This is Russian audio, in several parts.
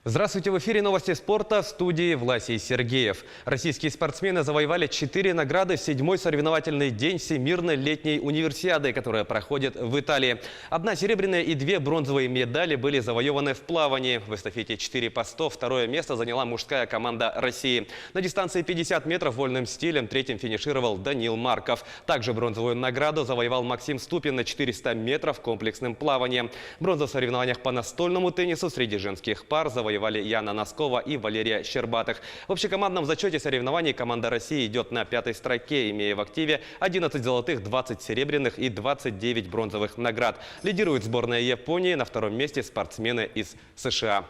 Здравствуйте, в эфире новости спорта, в студии Власий Сергеев. Российские спортсмены завоевали 4 награды в 7-й соревновательный день Всемирной летней универсиады, которая проходит в Италии. 1 серебряная и 2 бронзовые медали были завоеваны в плавании. В эстафете 4 по 100 второе место заняла мужская команда России. На дистанции 50 метров вольным стилем третьим финишировал Данил Марков. Также бронзовую награду завоевал Максим Ступин на 400 метров комплексным плаванием. Бронзу в соревнованиях по настольному теннису среди женских пар завоевали Яна Носкова и Валерия Щербатых. В общекомандном зачете соревнований команда России идет на 5-й строке, имея в активе 11 золотых, 20 серебряных и 29 бронзовых наград. Лидирует сборная Японии, на втором месте спортсмены из США.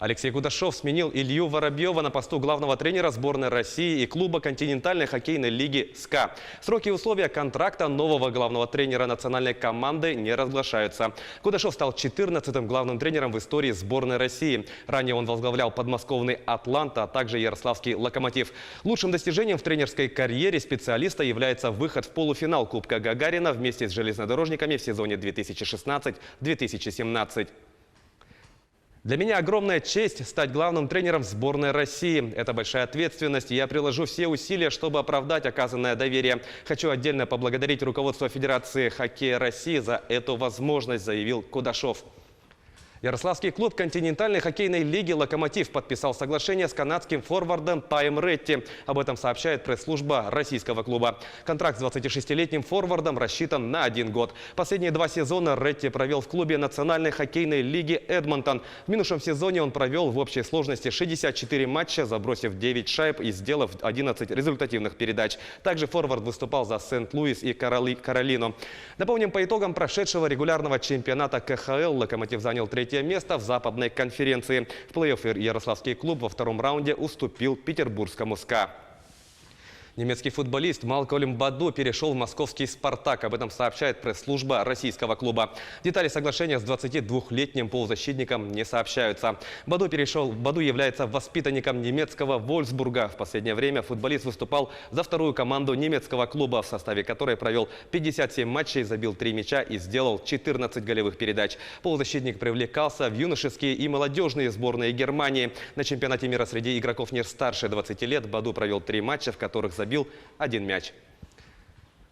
Алексей Кудашов сменил Илью Воробьева на посту главного тренера сборной России и клуба континентальной хоккейной лиги СКА. Сроки и условия контракта нового главного тренера национальной команды не разглашаются. Кудашов стал 14-м главным тренером в истории сборной России. Ранее он возглавлял подмосковный «Атланта», а также ярославский «Локомотив». Лучшим достижением в тренерской карьере специалиста является выход в полуфинал Кубка Гагарина вместе с железнодорожниками в сезоне 2016-2017. Для меня огромная честь стать главным тренером сборной России. Это большая ответственность, и я приложу все усилия, чтобы оправдать оказанное доверие. Хочу отдельно поблагодарить руководство Федерации хоккея России за эту возможность, заявил Кудашов. Ярославский клуб континентальной хоккейной лиги «Локомотив» подписал соглашение с канадским форвардом Таем Ретти. Об этом сообщает пресс-служба российского клуба. Контракт с 26-летним форвардом рассчитан на 1 год. Последние 2 сезона Ретти провел в клубе национальной хоккейной лиги «Эдмонтон». В минувшем сезоне он провел в общей сложности 64 матча, забросив 9 шайб и сделав 11 результативных передач. Также форвард выступал за Сент-Луис и Каролину. Напомним, по итогам прошедшего регулярного чемпионата КХЛ «Локомотив» занял 3-е место в западной конференции. В плей-офф ярославский клуб во 2-м раунде уступил петербургскому СКА. Немецкий футболист Малкольм Баду перешел в московский «Спартак». Об этом сообщает пресс-служба российского клуба. Детали соглашения с 22-летним полузащитником не сообщаются. Баду является воспитанником немецкого «Вольфсбурга». В последнее время футболист выступал за вторую команду немецкого клуба, в составе которой провел 57 матчей, забил 3 мяча и сделал 14 голевых передач. Полузащитник привлекался в юношеские и молодежные сборные Германии. На чемпионате мира среди игроков не старше 20 лет Баду провел 3 матча, в которых забил 1 мяч.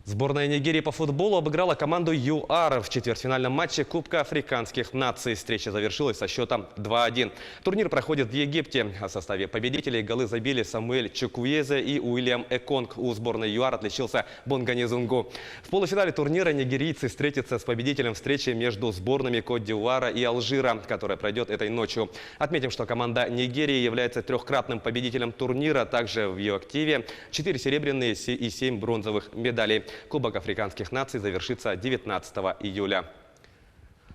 Сборная Нигерии по футболу обыграла команду ЮАР в четвертьфинальном матче Кубка африканских наций. Встреча завершилась со счетом 2-1. Турнир проходит в Египте. В составе победителей голы забили Самуэль Чукуезе и Уильям Эконг. У сборной ЮАР отличился Бонгани Зунгу. В полуфинале турнира нигерийцы встретятся с победителем встречи между сборными Кот-д'Ивуара и Алжира, которая пройдет этой ночью. Отметим, что команда Нигерии является 3-кратным победителем турнира. Также в ее активе 4 серебряные и 7 бронзовых медалей. Кубок африканских наций завершится 19 июля.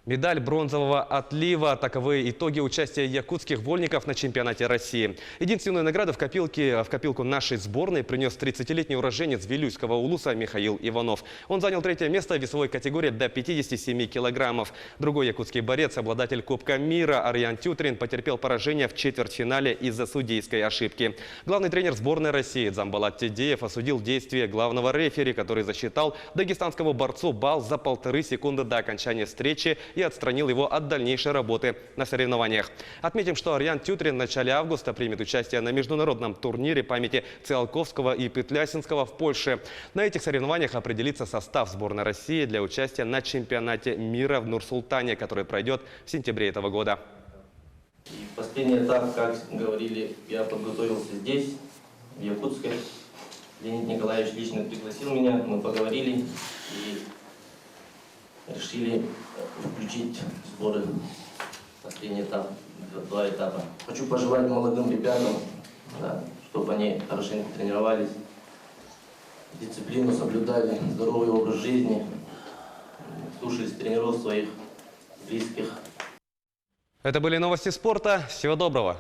Медаль бронзового отлива – таковы итоги участия якутских вольников на чемпионате России. Единственную награду в копилку нашей сборной принес 30-летний уроженец Вилюйского Улуса Михаил Иванов. Он занял 3-е место в весовой категории до 57 килограммов. Другой якутский борец, обладатель Кубка мира Арьян Тютрин, потерпел поражение в четвертьфинале из-за судейской ошибки. Главный тренер сборной России Дзамбалат Тедеев осудил действия главного рефери, который засчитал дагестанскому борцу балл за 1,5 секунды до окончания встречи и отстранил его от дальнейшей работы на соревнованиях. Отметим, что Арьян Тютрин в начале августа примет участие на международном турнире памяти Циолковского и Петлясинского в Польше. На этих соревнованиях определится состав сборной России для участия на чемпионате мира в Нур-Султане, который пройдет в сентябре этого года. И последний этап, как говорили, я подготовился здесь, в Якутске. Леонид Николаевич лично пригласил меня, мы поговорили и решили включить сборы. Последний этап, 2 этапа. Хочу пожелать молодым ребятам, чтобы они хорошенько тренировались, дисциплину соблюдали, здоровый образ жизни, слушались тренеров своих близких. Это были новости спорта. Всего доброго.